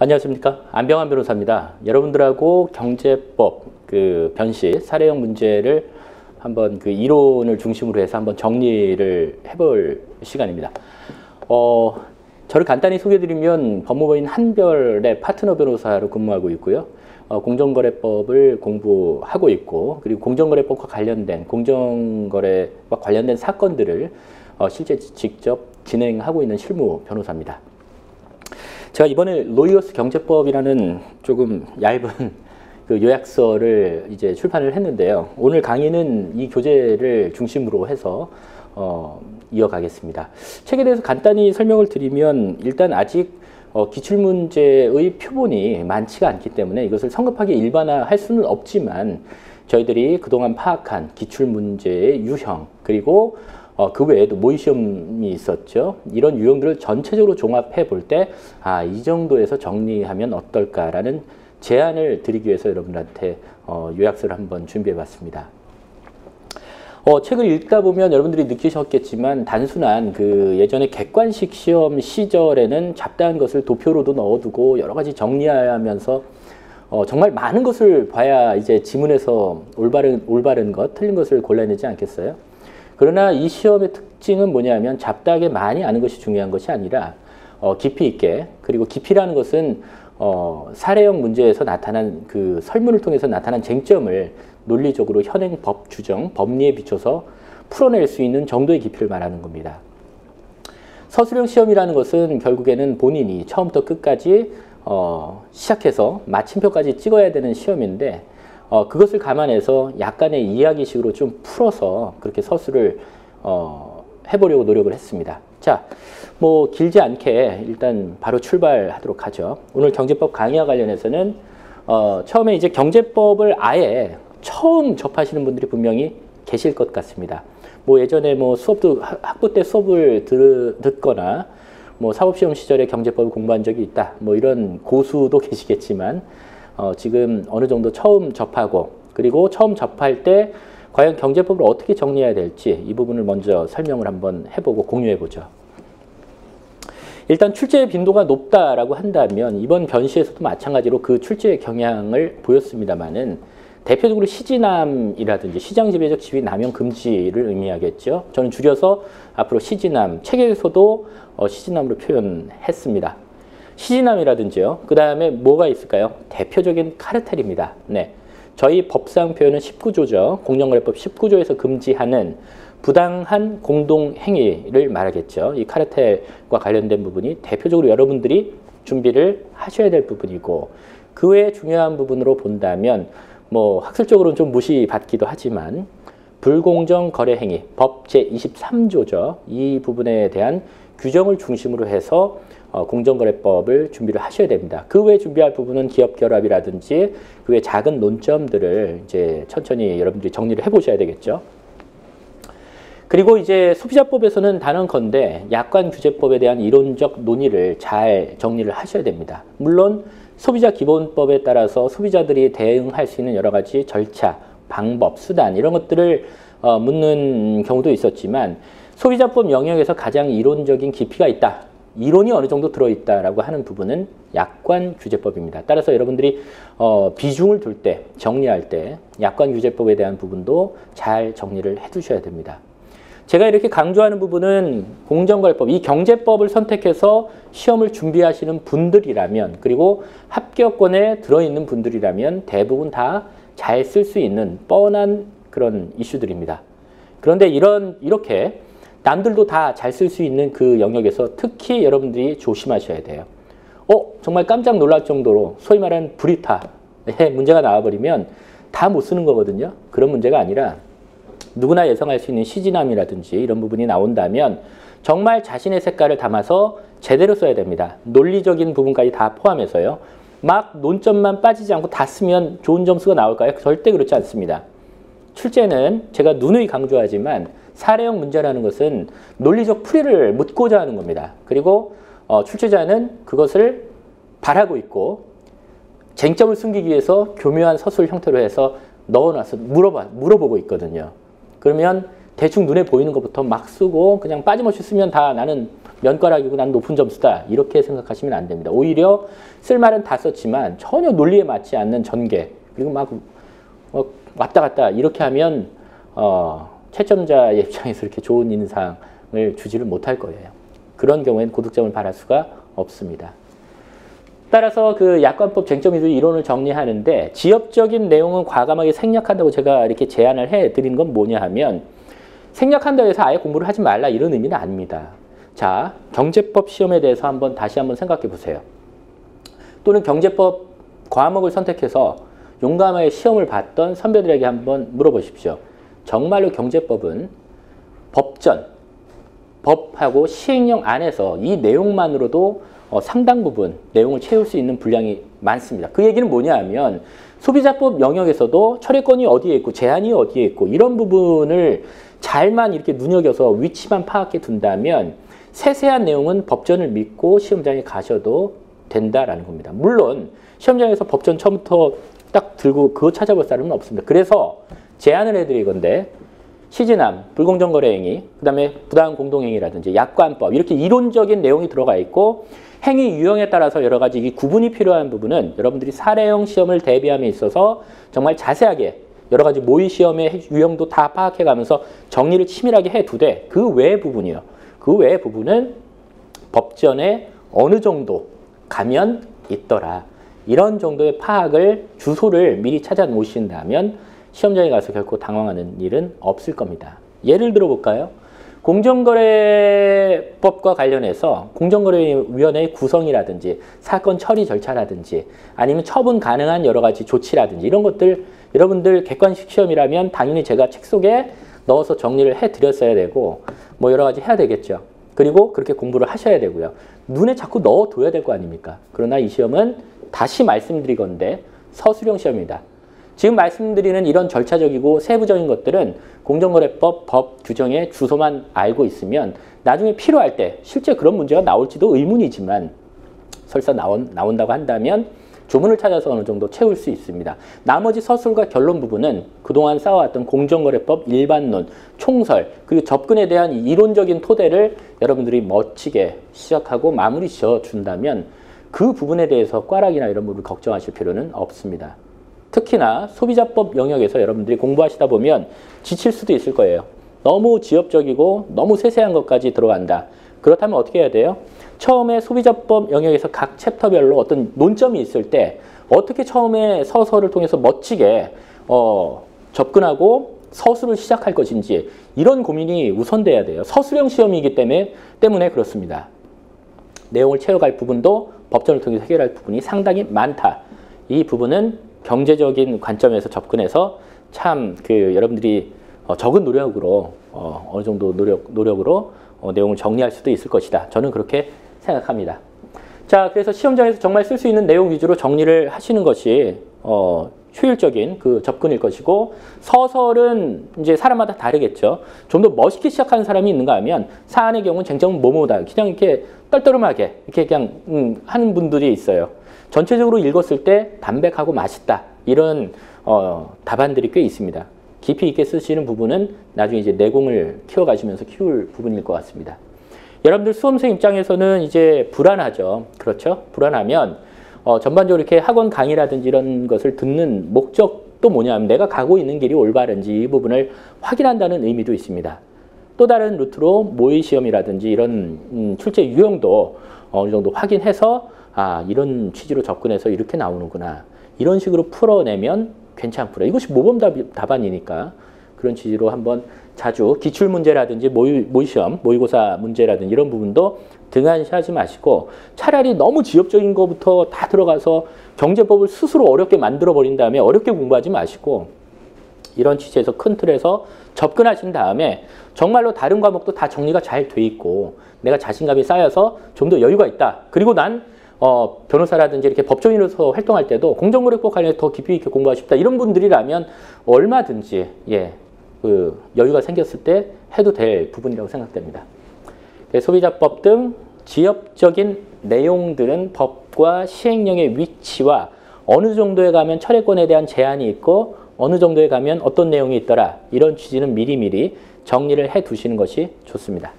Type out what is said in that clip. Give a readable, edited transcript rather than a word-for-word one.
안녕하십니까. 안병환 변호사입니다. 여러분들하고 경제법 변시 사례형 문제를 한번 이론을 중심으로 해서 한번 정리를 해볼 시간입니다. 저를 간단히 소개해드리면 법무법인 한별의 파트너 변호사로 근무하고 있고요. 공정거래법을 공부하고 있고, 그리고 공정거래법과 관련된 공정거래와 관련된 사건들을 실제 직접 진행하고 있는 실무 변호사입니다. 제가 이번에 로이어스 경제법이라는 조금 얇은 요약서를 이제 출판을 했는데요. 오늘 강의는 이 교재를 중심으로 해서 이어가겠습니다. 책에 대해서 간단히 설명을 드리면, 일단 아직 기출문제의 표본이 많지가 않기 때문에 이것을 성급하게 일반화할 수는 없지만, 저희들이 그동안 파악한 기출문제의 유형, 그리고 그 외에도 모의시험이 있었죠. 이런 유형들을 전체적으로 종합해 볼 때, 이 정도에서 정리하면 어떨까라는 제안을 드리기 위해서 여러분들한테 요약서를 한번 준비해 봤습니다. 책을 읽다 보면 여러분들이 느끼셨겠지만, 단순한 예전에 객관식 시험 시절에는 잡다한 것을 도표로도 넣어두고 여러 가지 정리하면서 정말 많은 것을 봐야 이제 지문에서 올바른 것, 틀린 것을 골라내지 않겠어요? 그러나 이 시험의 특징은 뭐냐면, 잡다하게 많이 아는 것이 중요한 것이 아니라 깊이 있게, 그리고 깊이라는 것은 사례형 문제에서 나타난 설문을 통해서 나타난 쟁점을 논리적으로 현행 법 규정, 법리에 비춰서 풀어낼 수 있는 정도의 깊이를 말하는 겁니다. 서술형 시험이라는 것은 결국에는 본인이 처음부터 끝까지 시작해서 마침표까지 찍어야 되는 시험인데, 그것을 감안해서 약간의 이야기식으로 좀 풀어서 그렇게 서술을 해보려고 노력을 했습니다. 자, 길지 않게 일단 바로 출발하도록 하죠. 오늘 경제법 강의와 관련해서는 처음에 이제 경제법을 아예 처음 접하시는 분들이 분명히 계실 것 같습니다. 예전에 학부 때 수업을 듣거나 사법시험 시절에 경제법을 공부한 적이 있다, 이런 고수도 계시겠지만, 지금 어느 정도 처음 접하고, 그리고 처음 접할 때 과연 경제법을 어떻게 정리해야 될지 이 부분을 먼저 설명을 한번 해보고 공유해보죠. 일단 출제 빈도가 높다라고 한다면, 이번 변시에서도 마찬가지로 그 출제 경향을 보였습니다만은, 대표적으로 시지남이라든지 시장지배적 지위 남용 금지를 의미하겠죠. 저는 줄여서 앞으로 시지남, 책에서도 시지남으로 표현했습니다. 시지남이라든지요. 그 다음에 뭐가 있을까요? 대표적인 카르텔입니다. 네. 저희 법상 표현은 19조죠. 공정거래법 19조에서 금지하는 부당한 공동행위를 말하겠죠. 이 카르텔과 관련된 부분이 대표적으로 여러분들이 준비를 하셔야 될 부분이고, 그 외에 중요한 부분으로 본다면, 학술적으로는 좀 무시받기도 하지만, 불공정 거래 행위, 법 제23조죠. 이 부분에 대한 규정을 중심으로 해서 공정거래법을 준비를 하셔야 됩니다. 그 외에 준비할 부분은 기업 결합이라든지 그 외 작은 논점들을 이제 천천히 여러분들이 정리를 해보셔야 되겠죠. 그리고 이제 소비자법에서는 단언컨대 약관규제법에 대한 이론적 논의를 잘 정리를 하셔야 됩니다. 물론 소비자기본법에 따라서 소비자들이 대응할 수 있는 여러 가지 절차, 방법, 수단 이런 것들을 묻는 경우도 있었지만, 소비자법 영역에서 가장 이론적인 깊이가 있다, 이론이 어느 정도 들어있다라고 하는 부분은 약관규제법입니다. 따라서 여러분들이 비중을 둘 때, 정리할 때 약관규제법에 대한 부분도 잘 정리를 해두셔야 됩니다. 제가 이렇게 강조하는 부분은 공정거래법, 이 경제법을 선택해서 시험을 준비하시는 분들이라면, 그리고 합격권에 들어있는 분들이라면 대부분 다 잘 쓸 수 있는 뻔한 그런 이슈들입니다. 그런데 이렇게 남들도 다 잘 쓸 수 있는 그 영역에서 특히 여러분들이 조심하셔야 돼요. 정말 깜짝 놀랄 정도로 소위 말하는 불이타의 문제가 나와버리면 다 못 쓰는 거거든요. 그런 문제가 아니라 누구나 예상할 수 있는 시지남이라든지 이런 부분이 나온다면 정말 자신의 색깔을 담아서 제대로 써야 됩니다. 논리적인 부분까지 다 포함해서요. 막 논점만 빠지지 않고 다 쓰면 좋은 점수가 나올까요? 절대 그렇지 않습니다. 출제는 제가 누누이 강조하지만 사례형 문제라는 것은 논리적 풀이를 묻고자 하는 겁니다. 그리고 출제자는 그것을 바라고 있고, 쟁점을 숨기기 위해서 교묘한 서술 형태로 해서 넣어놔서 물어보고 있거든요. 그러면 대충 눈에 보이는 것부터 막 쓰고 그냥 빠짐없이 쓰면 다 나는 면가락이고 난 높은 점수다. 이렇게 생각하시면 안 됩니다. 오히려 쓸 말은 다 썼지만 전혀 논리에 맞지 않는 전개, 그리고 막 왔다 갔다 이렇게 하면 채점자의 입장에서 이렇게 좋은 인상을 주지를 못할 거예요. 그런 경우에는 고득점을 받을 수가 없습니다. 따라서 그 약관법 쟁점 위주 이론을 정리하는데 지엽적인 내용은 과감하게 생략한다고 제가 이렇게 제안을 해드린 건 뭐냐 하면 생략한다고 해서 아예 공부를 하지 말라 이런 의미는 아닙니다. 자, 경제법 시험에 대해서 다시 한번 생각해 보세요. 또는 경제법 과목을 선택해서 용감하게 시험을 봤던 선배들에게 한번 물어보십시오. 정말로 경제법은 법전, 법하고 시행령 안에서 이 내용만으로도 상당 부분 내용을 채울 수 있는 분량이 많습니다. 그 얘기는 뭐냐 하면 소비자법 영역에서도 철회권이 어디에 있고 제한이 어디에 있고 이런 부분을 잘만 이렇게 눈여겨서 위치만 파악해 둔다면 세세한 내용은 법전을 믿고 시험장에 가셔도 된다라는 겁니다. 물론 시험장에서 법전 처음부터 딱 들고 그거 찾아볼 사람은 없습니다. 그래서 제안을 해드릴 건데 시진함, 불공정거래행위, 그 다음에 부당한 공동행위라든지 약관법 이렇게 이론적인 내용이 들어가 있고 행위 유형에 따라서 여러 가지 이 구분이 필요한 부분은 여러분들이 사례형 시험을 대비함에 있어서 정말 자세하게 여러 가지 모의 시험의 유형도 다 파악해가면서 정리를 치밀하게 해두되 그 외의 부분이요. 그 외의 부분은 법전에 어느 정도 가면 있더라. 이런 정도의 파악을 주소를 미리 찾아 놓으신다면 시험장에 가서 결코 당황하는 일은 없을 겁니다. 예를 들어 볼까요? 공정거래법과 관련해서 공정거래위원회의 구성이라든지 사건 처리 절차라든지 아니면 처분 가능한 여러 가지 조치라든지 이런 것들 여러분들 객관식 시험이라면 당연히 제가 책 속에 넣어서 정리를 해드렸어야 되고 뭐 여러 가지 해야 되겠죠. 그리고 그렇게 공부를 하셔야 되고요. 눈에 자꾸 넣어둬야 될 거 아닙니까? 그러나 이 시험은 다시 말씀드리건대 서술형 시험입니다. 지금 말씀드리는 이런 절차적이고 세부적인 것들은 공정거래법 법 규정의 주소만 알고 있으면 나중에 필요할 때 실제 그런 문제가 나올지도 의문이지만 설사 나온다고 한다면 조문을 찾아서 어느 정도 채울 수 있습니다. 나머지 서술과 결론 부분은 그동안 쌓아왔던 공정거래법 일반론, 총설, 그리고 접근에 대한 이론적인 토대를 여러분들이 멋지게 시작하고 마무리 지어준다면 그 부분에 대해서 꽈락이나 이런 부분을 걱정하실 필요는 없습니다. 특히나 소비자법 영역에서 여러분들이 공부하시다 보면 지칠 수도 있을 거예요. 너무 지엽적이고 너무 세세한 것까지 들어간다. 그렇다면 어떻게 해야 돼요? 처음에 소비자법 영역에서 각 챕터별로 어떤 논점이 있을 때 어떻게 처음에 서서를 통해서 멋지게 접근하고 서술을 시작할 것인지 이런 고민이 우선돼야 돼요. 서술형 시험이기 때문에 그렇습니다. 내용을 채워갈 부분도 법전을 통해서 해결할 부분이 상당히 많다. 이 부분은 경제적인 관점에서 접근해서 참 여러분들이 적은 노력으로 어느 정도 노력으로 내용을 정리할 수도 있을 것이다. 저는 그렇게 생각합니다. 자, 그래서 시험장에서 정말 쓸 수 있는 내용 위주로 정리를 하시는 것이 효율적인 그 접근일 것이고 서설은 이제 사람마다 다르겠죠. 좀 더 멋있게 시작하는 사람이 있는가 하면 사안의 경우는 쟁점은 뭐뭐다. 그냥 이렇게 떨떠름하게 이렇게 그냥 하는 분들이 있어요. 전체적으로 읽었을 때 담백하고 맛있다. 이런 답안들이 꽤 있습니다. 깊이 있게 쓰시는 부분은 나중에 이제 내공을 키워가시면서 키울 부분일 것 같습니다. 여러분들 수험생 입장에서는 이제 불안하죠. 그렇죠? 불안하면 전반적으로 이렇게 학원 강의라든지 이런 것을 듣는 목적도 뭐냐면 내가 가고 있는 길이 올바른지 이 부분을 확인한다는 의미도 있습니다. 또 다른 루트로 모의 시험이라든지 이런 출제 유형도 어느 정도 확인해서 이런 취지로 접근해서 이렇게 나오는구나. 이런 식으로 풀어내면 괜찮구나. 이것이 모범 답안이니까 그런 취지로 한번 자주 기출문제라든지 모의시험, 모의고사 문제라든지 이런 부분도 등한시하지 마시고 차라리 너무 지엽적인 것부터 다 들어가서 경제법을 스스로 어렵게 만들어버린 다음에 어렵게 공부하지 마시고 이런 취지에서 큰 틀에서 접근하신 다음에 정말로 다른 과목도 다 정리가 잘 돼 있고 내가 자신감이 쌓여서 좀 더 여유가 있다. 그리고 난 변호사라든지 이렇게 법조인으로서 활동할 때도 공정거래법 관련해서 더 깊이 있게 공부하고 싶다. 이런 분들이라면 얼마든지 여유가 생겼을 때 해도 될 부분이라고 생각됩니다. 소비자법 등 지엽적인 내용들은 법과 시행령의 위치와 어느 정도에 가면 철회권에 대한 제한이 있고 어느 정도에 가면 어떤 내용이 있더라. 이런 취지는 미리미리 정리를 해 두시는 것이 좋습니다.